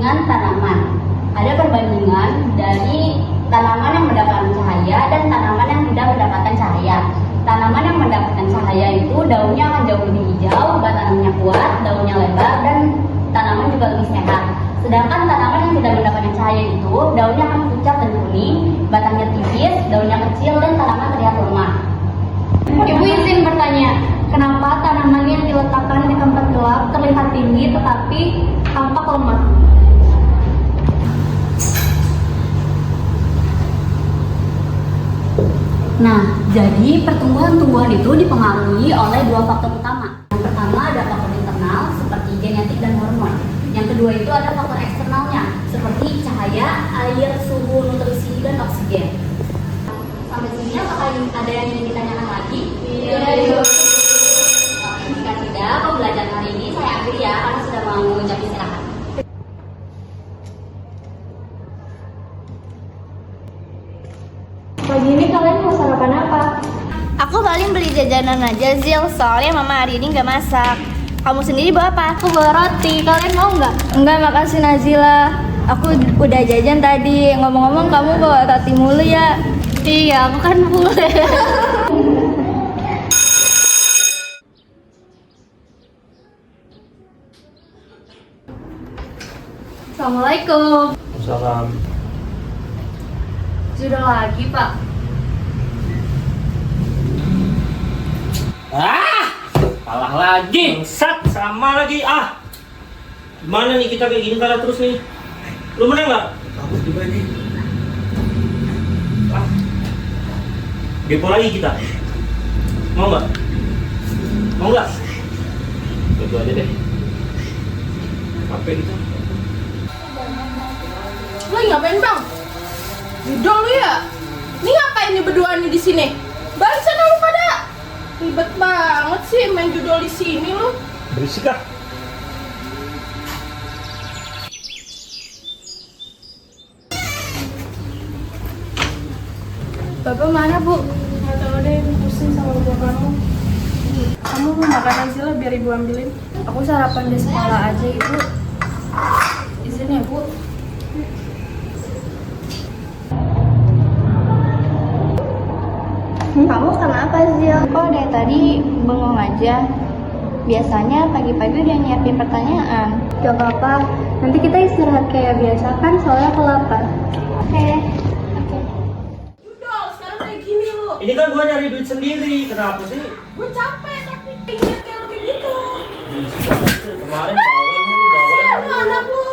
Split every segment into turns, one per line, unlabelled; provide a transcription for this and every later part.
dengan tanaman. Ada perbandingan dari tanaman yang mendapatkan cahaya dan tanaman yang tidak mendapatkan cahaya. Tanaman yang mendapatkan cahaya itu daunnya akan jauh lebih hijau, batangnya kuat, daunnya lebar, dan tanaman juga lebih sehat. Sedangkan tanaman yang tidak mendapatkan cahaya itu daunnya akan pucat dan kuning, batangnya tipis, daunnya kecil, dan tanaman terlihat lemah. Ibu izin bertanya, kenapa tanaman yang diletakkan di tempat gelap terlihat tinggi tetapi tampak lemah? Nah, jadi pertumbuhan-tumbuhan itu dipengaruhi oleh dua faktor utama. Yang pertama ada faktor internal seperti genetik dan hormon. Yang kedua itu ada faktor eksternalnya seperti cahaya, air, suhu, nutrisi, dan oksigen. Sampai sini apakah ada yang ingin ditanyakan lagi? Iya. Jika tidak, pembelajaran hari ini saya akhiri ya karena sudah mau jam istirahat. Pagi ini kalian mau sarapan apa?
Aku paling beli jajanan aja, Zil. Soalnya mama hari ini nggak masak. Kamu sendiri bawa apa?
Aku bawa roti. Kalian mau nggak?
Enggak, makasih Nazila. Aku udah jajan tadi. Ngomong-ngomong kamu bawa roti mulu ya?
Iya, aku kan bule. Assalamualaikum.
Salam.
Sudah lagi, Pak.
Kalah lagi. Sat sama lagi. Gimana nih kita kayak gini kalah terus nih? Lu menang nggak?
Aku juga nih.
Depo lagi kita. Mau nggak? Mau nggak? Itu aja deh. Capek kita.
Lu ngapain bang? Judol lu ya? Ini ngapain nih berdua nih di sini? Balik sana lu pada. Ribet banget sih main judol di sini lu.
Berisik ah.
Bapak mana bu? Nggak tahu deh, pusing sama bapak kamu. Kamu mau makan nasi lah biar ibu ambilin.
Aku sarapan di sekolah aja, Ibu.
Izin ya bu.
Kamu kenapa, Zil? Kok dari tadi bengong aja? Biasanya pagi-pagi udah nyiapin pertanyaan.
Gak apa-apa, nanti kita istirahat kayak biasa kan soalnya kelapar.
Oke.
Judol sekarang kayak gini lu.
Ini kan gua nyari duit sendiri. Kenapa sih?
Gue capek tapi pengen kayak gitu.
Kemarin bawel mulu, bawel
Lu anak lu.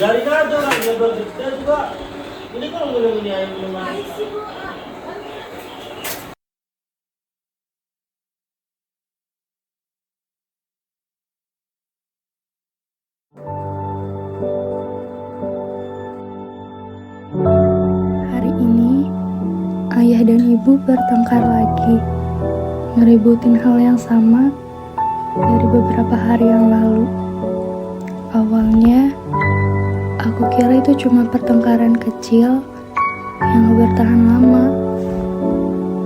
Dari aja orang jabar kita juga. Ini kan ngomong ini ayam minum air.
Sih bu.
Hari ini, ayah dan ibu bertengkar lagi, ngeributin hal yang sama dari beberapa hari yang lalu. Awalnya, aku kira itu cuma pertengkaran kecil yang gak bertahan lama.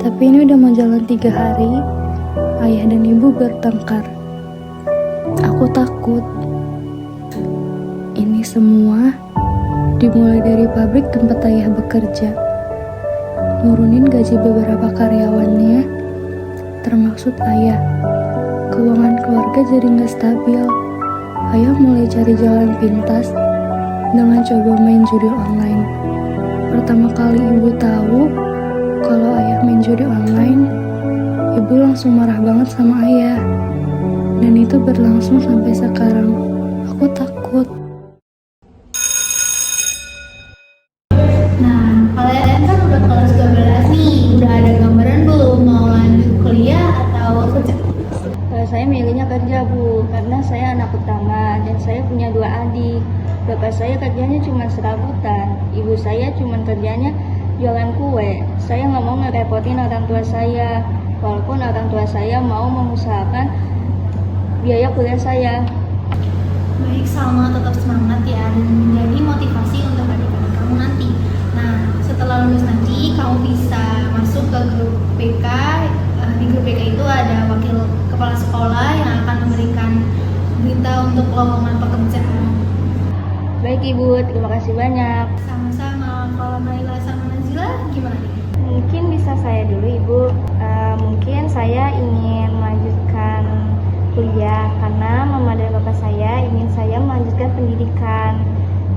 Tapi ini udah mau jalan 3 hari, ayah dan ibu bertengkar. Aku takut. Ini semua dimulai dari pabrik tempat ayah bekerja. Nurunin gaji beberapa karyawannya, termaksud ayah. Keuangan keluarga jadi nggak stabil. Ayah mulai cari jalan pintas dengan coba main judi online. Pertama kali ibu tahu kalau ayah main judi online, ibu langsung marah banget sama ayah. Dan itu berlangsung sampai sekarang. Aku takut.
Nah, kalian kan udah kelas 12 nih, udah ada gambaran belum mau lanjut kuliah atau kerja?
Saya milihnya kerja, Bu, karena saya anak utama dan saya punya 2 adik. Bapak saya kerjanya cuma serabutan, ibu saya cuma kerjanya jualan kue. Saya nggak mau ngerepotin orang tua saya, walaupun orang tua saya mau mengusahakan biaya kuliah saya.
Baik, Salma, tetap semangat ya dan menjadi motivasi untuk adik-adik kamu nanti. Nah, setelah lulus nanti kamu bisa masuk ke grup PK. Di grup PK itu ada wakil kepala sekolah yang akan memberikan berita untuk lowongan pekerjaan.
Baik baik Ibu, terima kasih banyak.
Sama-sama. Kalau Naila sama Nazila gimana nih?
Mungkin bisa saya dulu Ibu. Mungkin saya ingin melanjutkan kuliah karena mama dan bapak saya ingin saya melanjutkan pendidikan.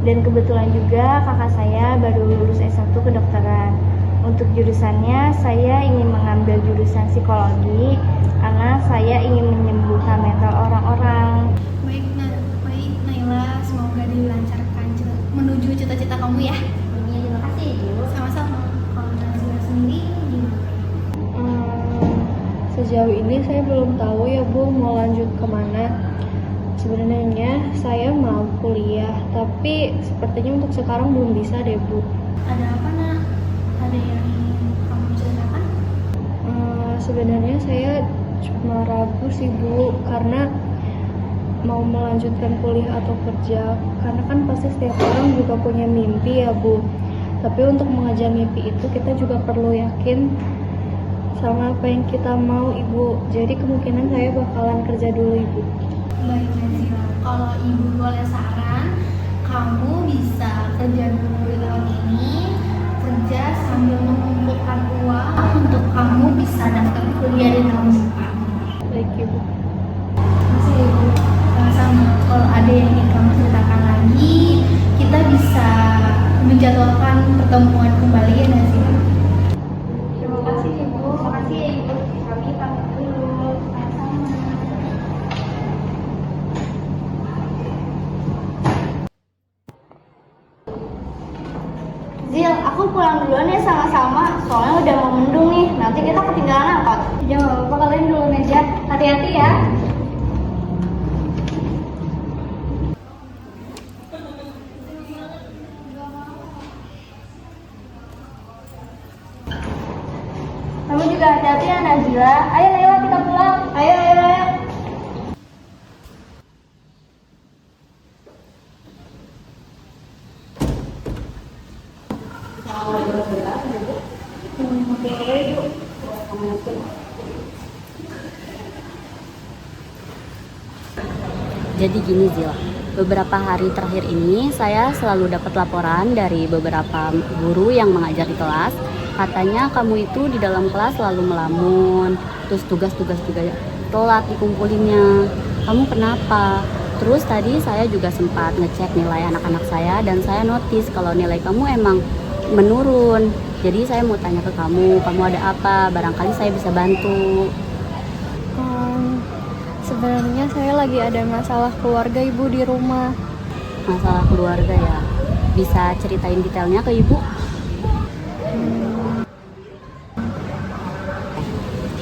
Dan kebetulan juga kakak saya baru lulus S1 kedokteran. Untuk jurusannya saya ingin mengambil jurusan psikologi karena saya ingin menyembuhkan mental orang-orang.
Baik Naila, semoga dilancarkan menuju cita-cita kamu ya.
Ini terima kasih Ibu.
Sama-sama. Kalau Nazila sendiri gimana?
Sejauh ini saya belum tahu ya Bu mau lanjut kemana. Sebenarnya saya mau kuliah, tapi sepertinya untuk sekarang belum bisa deh Bu.
Ada apa nak? Ada yang ingin kamu ceritakan?
Sebenarnya saya cuma ragu sih Bu, karena mau melanjutkan kuliah atau kerja. Karena kan pasti setiap orang juga punya mimpi ya Bu. Tapi untuk mengejar mimpi itu kita juga perlu yakin sama apa yang kita mau Ibu. Jadi kemungkinan saya bakalan kerja dulu Ibu.
Baik Nazila, kalau ibu boleh saran, kamu bisa kerja dulu di tahun ini, kerja sambil mengumpulkan uang untuk kamu bisa daftar kuliah di tahun depan.
Baik Ibu.
Masih ibu, sama-sama. Kalau ada yang ingin kamu ceritakan lagi, kita bisa menjadwalkan pertemuan kembali ya Nazila.
Terima kasih Ibu. Terima kasih ya Ibu. Kami pamit dulu. Sama-sama. Zil, aku pulang duluan ya sama-sama. Soalnya udah mau mendung nih. Nanti kita ketinggalan angkot.
Ya nggak apa-apa, kalian dulu aja. Hati-hati ya.
Kamu juga hati-hati ya Nazila. Ayo lewat kita pulang. Ayo.
Jadi gini Zil, beberapa hari terakhir ini saya selalu dapat laporan dari beberapa guru yang mengajar di kelas. Katanya kamu itu di dalam kelas selalu melamun, terus tugas-tugas juga telat dikumpulinnya. Kamu kenapa? Terus tadi saya juga sempat ngecek nilai anak-anak saya dan saya notice kalau nilai kamu emang menurun. Jadi saya mau tanya ke kamu ada apa? Barangkali saya bisa bantu.
Sebenarnya saya lagi ada masalah keluarga Ibu di rumah.
Masalah keluarga ya? Bisa ceritain detailnya ke Ibu?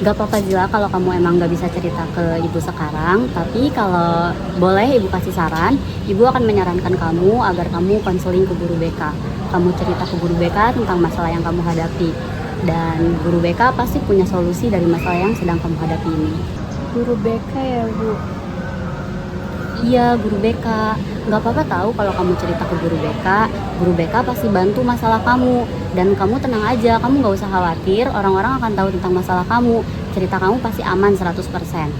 Gak apa-apa Zila kalau kamu emang gak bisa cerita ke Ibu sekarang. Tapi kalau boleh Ibu kasih saran, Ibu akan menyarankan kamu agar kamu konseling ke guru BK. Kamu cerita ke guru BK tentang masalah yang kamu hadapi. Dan guru BK pasti punya solusi dari masalah yang sedang kamu hadapi ini.
Guru BK ya Bu?
Iya, guru BK. Gak apa-apa tahu kalau kamu cerita ke guru BK. Guru BK pasti bantu masalah kamu. Dan kamu tenang aja, kamu gak usah khawatir. Orang-orang akan tahu tentang masalah kamu. Cerita kamu pasti aman 100%.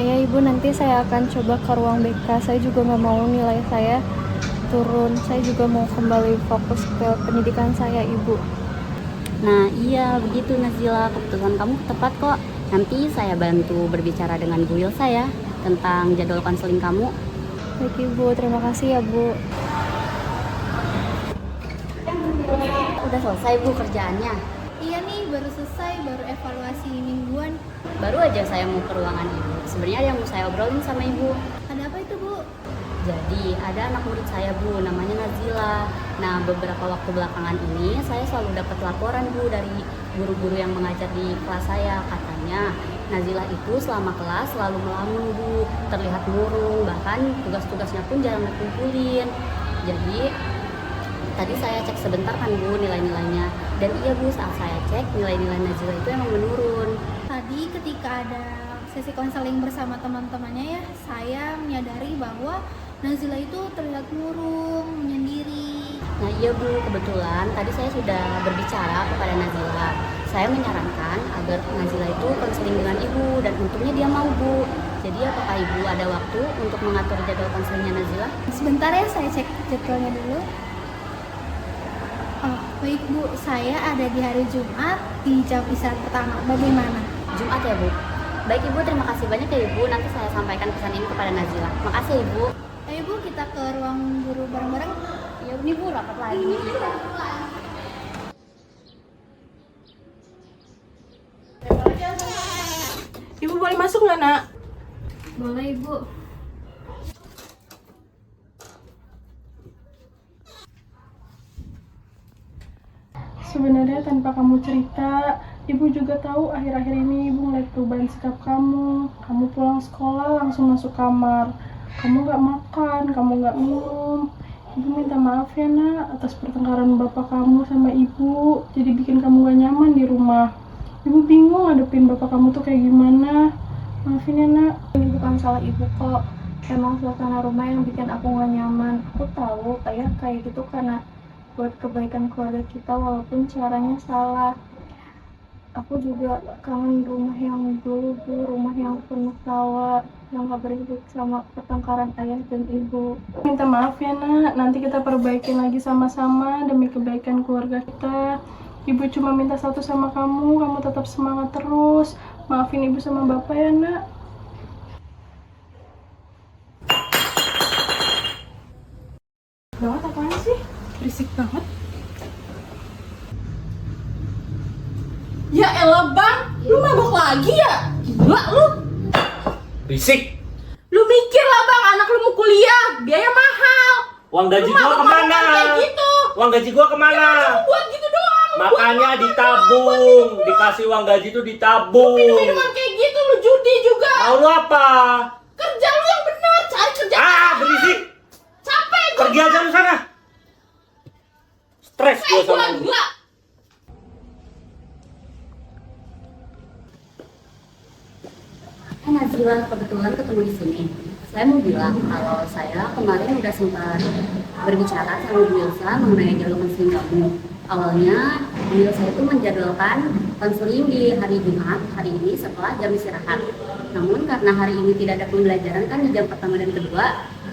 Ya Ibu, nanti saya akan coba ke ruang BK. Saya juga gak mau nilai saya turun. Saya juga mau kembali fokus ke pendidikan saya Ibu.
Nah iya, begitu Nazila. Keputusan kamu tepat kok. Nanti saya bantu berbicara dengan Bu Ilsa ya tentang jadwal konseling kamu.
Baik Ibu, terima kasih ya Bu.
Udah selesai Bu kerjaannya?
Iya nih, baru selesai, baru evaluasi mingguan.
Baru aja saya mau ke ruangan Ibu. Sebenarnya ada yang mau saya obrolin sama Ibu.
Ada apa itu Bu?
Jadi ada anak murid saya Bu, namanya Nazila. Nah beberapa waktu belakangan ini saya selalu dapat laporan Bu dari guru-guru yang mengajar di kelas saya. Katanya Nazila itu selama kelas selalu melamun Bu, terlihat murung, bahkan tugas-tugasnya pun jarang dikumpulin. Jadi tadi saya cek sebentar kan Bu nilai-nilainya. Dan iya Bu, saat saya cek nilai-nilai Nazila itu emang menurun.
Tadi ketika ada sesi konseling bersama teman-temannya ya, saya menyadari bahwa Nazila itu terlihat murung, menyendiri.
Nah iya Bu, kebetulan tadi saya sudah berbicara kepada Nazila. Saya menyarankan agar Nazila itu konseling dengan ibu dan untungnya dia mau, Bu. Jadi apakah ibu ada waktu untuk mengatur jadwal konselingnya Nazila?
Sebentar ya, saya cek jadwalnya dulu. Oh, baik Bu, saya ada di hari Jumat di jam istirahat pertama. Bagaimana?
Jumat ya, Bu? Baik Ibu, terima kasih banyak ya Ibu. Nanti saya sampaikan pesan ini kepada Nazila. Makasih ya, Ibu.
Ayo Bu, kita ke ruang guru bareng-bareng.
Ya ini Bu, rapat lagi nih kita.
Ibu boleh masuk nggak, Nak?
Boleh Ibu.
Sebenarnya tanpa kamu cerita, ibu juga tahu akhir-akhir ini ibu ngeliat perubahan sikap kamu. Kamu pulang sekolah langsung masuk kamar. Kamu gak makan, kamu gak minum. Ibu minta maaf ya nak atas pertengkaran bapak kamu sama ibu. Jadi bikin kamu gak nyaman di rumah. Ibu bingung ngadepin bapak kamu tuh kayak gimana. Maafin ya nak.
Ini bukan salah ibu kok. Emang suasana rumah yang bikin aku gak nyaman. Aku tahu ayah kayak gitu karena buat kebaikan keluarga kita walaupun caranya salah. Aku juga kangen rumah yang dulu Bu, rumah yang penuh tawa, yang gak berisik sama pertengkaran ayah dan ibu.
Minta maaf ya nak, nanti kita perbaikin lagi sama-sama demi kebaikan keluarga kita. Ibu cuma minta satu sama kamu tetap semangat terus. Maafin ibu sama bapak ya nak.
Banget apaan sih? Berisik banget. Ya elah Bang, lu mabok lagi ya? Gila lu.
Berisik.
Lu mikir lah Bang, anak lu mau kuliah, biaya mahal.
Uang gaji
Lu
gua
mabok-mabokan
kemana?
kayak gitu.
Uang gaji gua kemana?
Lu buat gitu doang. Lu
Makanya
buat
ditabung. Dikasih uang gaji tuh ditabung.
minum-minuman kayak gitu, lu judi juga.
Mau lu apa?
Kerja lu yang bener, cari kerja.
Berisik.
Capek gua.
Pergi aja lu sana. Stres gua sama lu.
Gila.
Nazila kebetulan ketemu di sini. Saya mau bilang kalau saya kemarin udah sempat berbicara sama Bu Ilsa mengenai jadwal konseling kamu. Awalnya Bu Ilsa itu menjadwalkan konseling di hari Jumat hari ini setelah jam istirahat. Namun karena hari ini tidak ada pembelajaran kan di jam pertama dan kedua,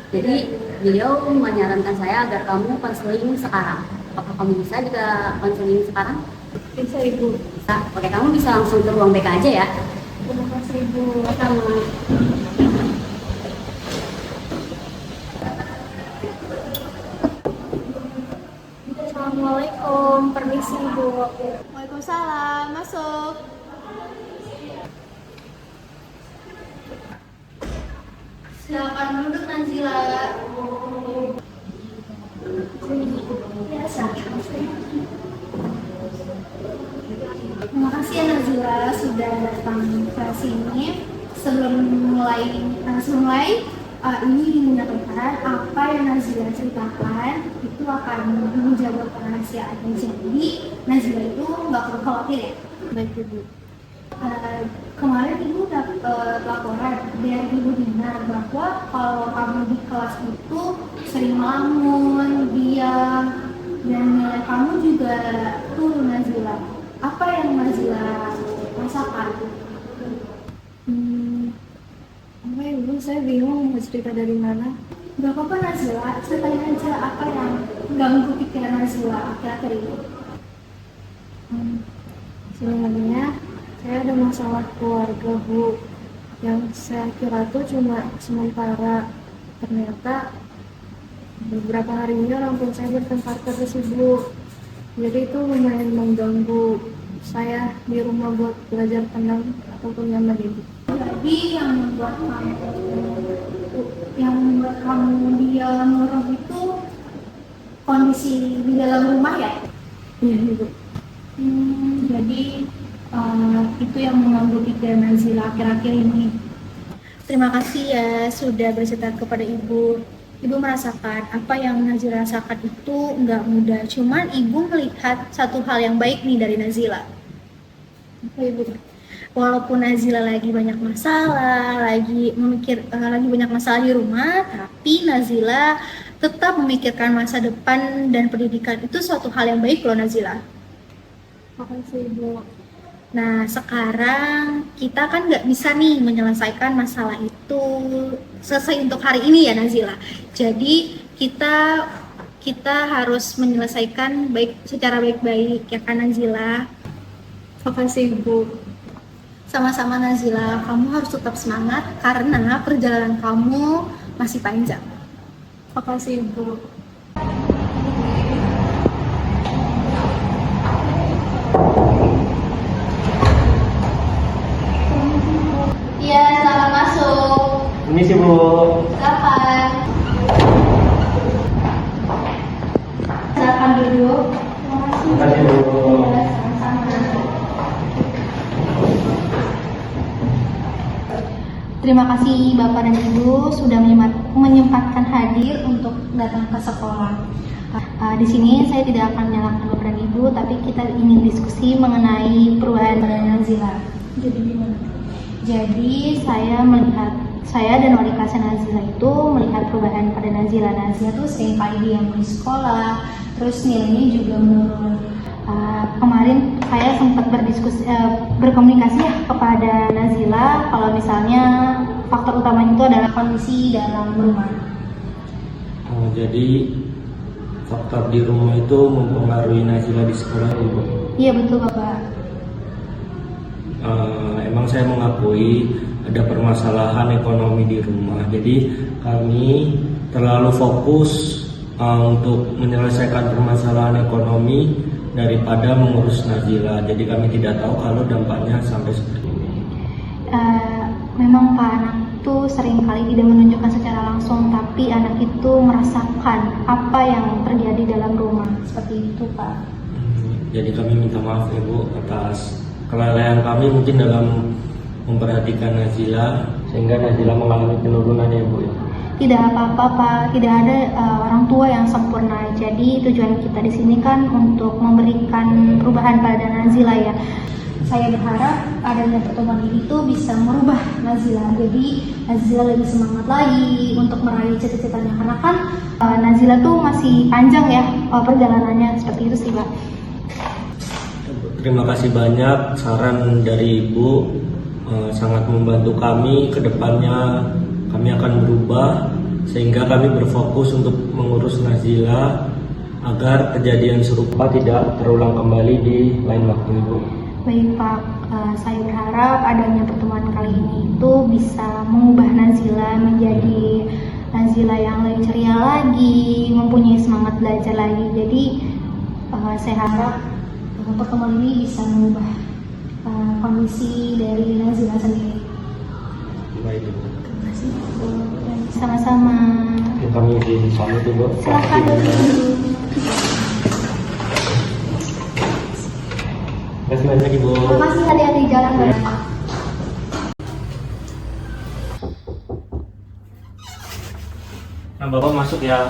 jadi beliau menyarankan saya agar kamu konseling sekarang. Apakah kamu bisa juga konseling sekarang?
Bisa Ibu.
Bisa. Oke, kamu bisa langsung ke ruang BK aja ya.
Terima kasih Ibu.
Sama.
Assalamualaikum, permisi Ibu.
Waalaikumsalam, masuk. Silakan duduk Nazila. Biasa. Terima kasih ya Nazila sudah datang ke sini. Sebelum mulai, ini ingin menyatakan apa yang Nazila ceritakan itu akan menjaga kerahasiaannya. Jadi Nazila itu nggak perlu khawatir ya.
Baik Ibu.
Kemarin ibu dapat laporan dari ibu Dinar bahwa kalau kamu di kelas itu sering melamun, diam, dan nilai kamu juga turun Nazila. Apa yang Nazila rasakan?
Apa Ibu? Saya bingung mau cerita dari mana.
Gak apa-apa Nazila, ceritain aja apa yang ganggu pikiran Nazila akhir-akhir ini.
Sebenarnya saya ada masalah keluarga Bu, yang saya kira tuh cuma sementara. Ternyata beberapa hari ini orang tua saya bertengkar terus Ibu. Jadi itu lumayan mengganggu saya di rumah buat belajar tenang ataupun nyaman Ibu.
Jadi yang membuat kamu diam murung itu kondisi di dalam rumah ya?
Iya Ibu.
Jadi itu yang mengganggu pikiran Nazila akhir-akhir ini. Terima kasih ya sudah bercerita kepada Ibu. Ibu merasakan apa yang Nazila rasakan itu nggak mudah. Cuman Ibu melihat satu hal yang baik nih dari Nazila.
Apa Ibu?
Walaupun Nazila lagi banyak masalah, lagi banyak masalah di rumah, tapi Nazila tetap memikirkan masa depan dan pendidikan. Itu suatu hal yang baik loh Nazila.
Makasih Ibu.
Nah, sekarang kita kan nggak bisa nih menyelesaikan masalah itu selesai untuk hari ini ya Nazila. Jadi kita harus menyelesaikan secara baik-baik ya kan Nazila.
Makasih Ibu.
Sama-sama Nazila, kamu harus tetap semangat karena perjalanan kamu masih panjang.
Makasih Ibu.
Iya, selamat masuk.
Ini sih Bu.
Silakan. Silakan duduk.
Terima kasih Bu.
Terima kasih Bapak dan Ibu sudah menyempatkan hadir untuk datang ke sekolah. Di sini saya tidak akan menyalahkan Bapak dan Ibu, tapi kita ingin diskusi mengenai perubahan pada Nazila.
Jadi gimana?
Jadi saya dan wali kelas Nazila itu melihat perubahan pada Nazila. Nazila tuh sering kali diam di sekolah, terus nilainya juga menurun. Kemarin saya sempat berkomunikasi ya kepada Nazila kalau misalnya faktor utamanya itu adalah kondisi dalam rumah.
Oh, jadi faktor di rumah itu mempengaruhi Nazila di sekolah Ibu?
Iya betul Bapak.
Emang saya mengakui ada permasalahan ekonomi di rumah. Jadi kami terlalu fokus untuk menyelesaikan permasalahan ekonomi daripada mengurus Nazila. Jadi kami tidak tahu kalau dampaknya sampai seperti ini.
Memang Pak, anak itu seringkali tidak menunjukkan secara langsung, tapi anak itu merasakan apa yang terjadi dalam rumah. Seperti itu Pak.
Jadi kami minta maaf ya Bu atas kelalaian kami mungkin dalam memperhatikan Nazila sehingga Nazila mengalami penurunan ya Bu ya.
Tidak apa-apa Pak, tidak ada orang tua yang sempurna. Jadi tujuan kita di sini kan untuk memberikan perubahan pada Nazila ya. Saya berharap adanya pertemuan ini tuh bisa merubah Nazila. Jadi Nazila lebih semangat lagi untuk meraih cita-citanya karena kan Nazila tuh masih panjang ya perjalanannya, seperti itu sih Pak.
Terima kasih banyak saran dari Ibu, sangat membantu kami. Kedepannya kami akan berubah sehingga kami berfokus untuk mengurus Nazila agar kejadian serupa tidak terulang kembali di lain waktu Ibu.
Baik Pak, saya berharap adanya pertemuan kali ini itu bisa mengubah Nazila menjadi Nazila yang lebih ceria lagi, mempunyai semangat belajar lagi. Jadi saya harap pertemuan ini bisa mengubah kondisi dari Nazila sendiri.
Baik Ibu.
Terima kasih Bu. Sama-sama.
Kami izin pamit Ibu.
Silakan dulu.
Terima kasih banyak Ibu.
Terima kasih, hati-hati di jalan Bapak.
Nah, Bapak masuk ya.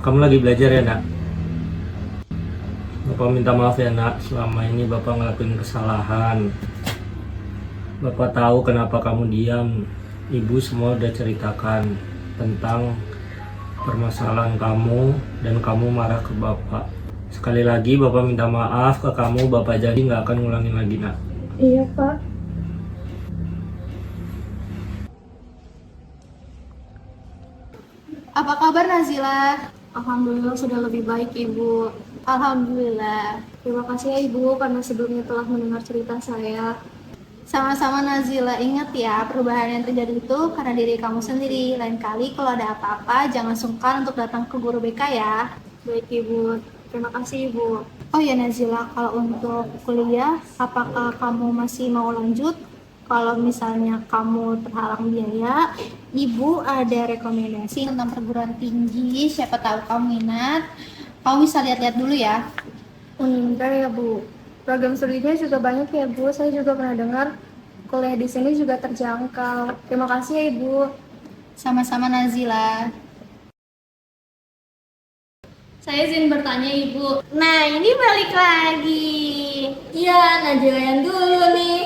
Kamu lagi belajar ya nak? Bapak minta maaf ya nak, selama ini Bapak ngelakuin kesalahan. Bapak tahu kenapa kamu diam. Ibu semua udah ceritakan tentang permasalahan kamu dan kamu marah ke Bapak. Sekali lagi Bapak minta maaf ke kamu, Bapak jadi nggak akan ngulangin lagi nak.
Iya Pak.
Apa kabar Nazila?
Alhamdulillah sudah lebih baik Ibu.
Alhamdulillah.
Terima kasih ya Ibu karena sebelumnya telah mendengar cerita saya.
Sama-sama Nazila, ingat ya perubahan yang terjadi itu karena diri kamu sendiri. Lain kali kalau ada apa-apa jangan sungkan untuk datang ke guru BK ya.
Baik Ibu. Terima kasih Ibu.
Oh ya Nazila, kalau untuk kuliah apakah kamu masih mau lanjut? Kalau misalnya kamu terhalang biaya, Ibu ada rekomendasi tentang perguruan tinggi. Siapa tahu kamu minat. Kamu bisa lihat-lihat dulu ya.
Bentar ya Bu. Program studinya juga banyak ya Bu. Saya juga pernah dengar kuliah di sini juga terjangkau. Terima kasih ya Ibu.
Sama-sama Nazila.
Saya izin bertanya Ibu. Nah, ini balik lagi. Iya, Najila yang dulu nih.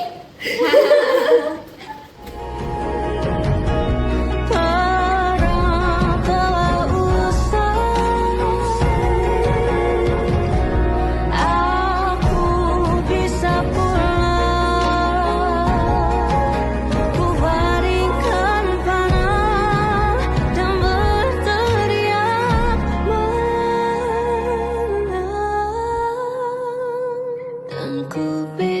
yang ku beri.